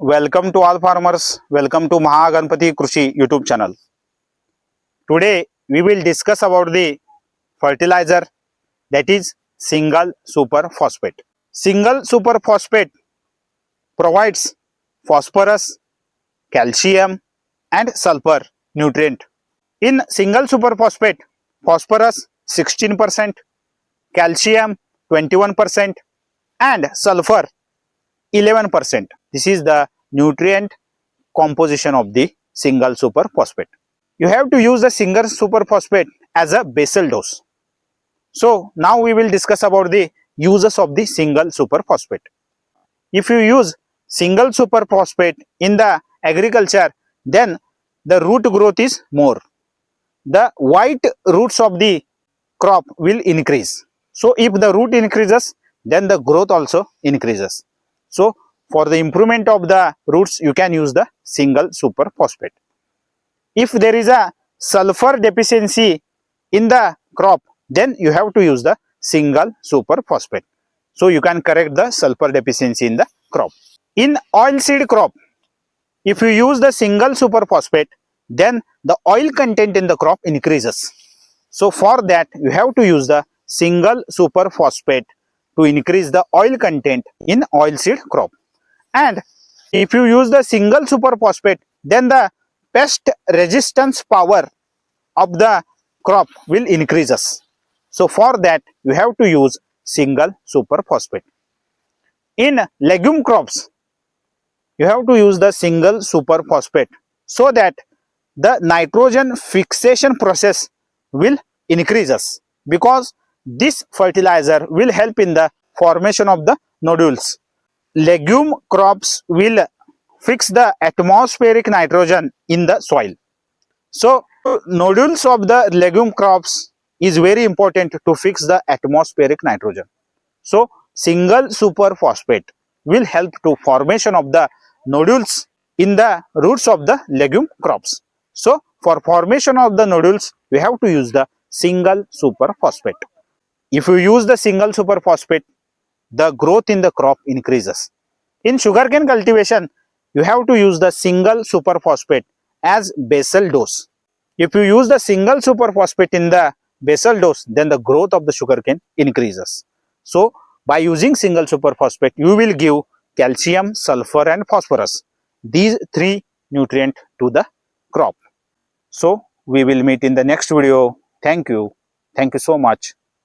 Welcome to all farmers. Welcome to Mahaganpati Krushi YouTube channel. Today we will discuss about the fertilizer, that is single super phosphate. Single super phosphate provides phosphorus, calcium and sulfur nutrient. In single super phosphate, phosphorus 16%, calcium 21% and sulfur 11%. This is the nutrient composition of the single super phosphate. You have to use the single super phosphate as a basal dose. So now we will discuss about the uses of the single super phosphate. If you use single super phosphate in the agriculture, then the root growth is more. The white roots of the crop will increase. So if the root increases, then the growth also increases. So for the improvement of the roots, you can use the single super phosphate. If there is a sulfur deficiency in the crop, then you have to use the single super phosphate. So you can correct the sulfur deficiency in the crop. In oilseed crop, if you use the single super phosphate, then the oil content in the crop increases. So for that, you have to use the single super phosphate to increase the oil content in oilseed crop. And if you use the single super phosphate, then the pest resistance power of the crop will increases. So for that, you have to use single super phosphate. In legume crops, you have to use the single super phosphate so that the nitrogen fixation process will increases, because this fertilizer will help in the formation of the nodules. Legume crops will fix the atmospheric nitrogen in the soil. So nodules of the legume crops is very important to fix the atmospheric nitrogen. So single super phosphate will help to formation of the nodules in the roots of the legume crops. So for formation of the nodules, we have to use the single super phosphate. If you use the single super phosphate, the growth in the crop increases. In sugarcane cultivation, you have to use the single super phosphate as basal dose. If you use the single super phosphate in the basal dose, then the growth of the sugarcane increases. So by using single super phosphate, you will give calcium, sulfur and phosphorus, these three nutrients to the crop. So we will meet in the next video. Thank you so much.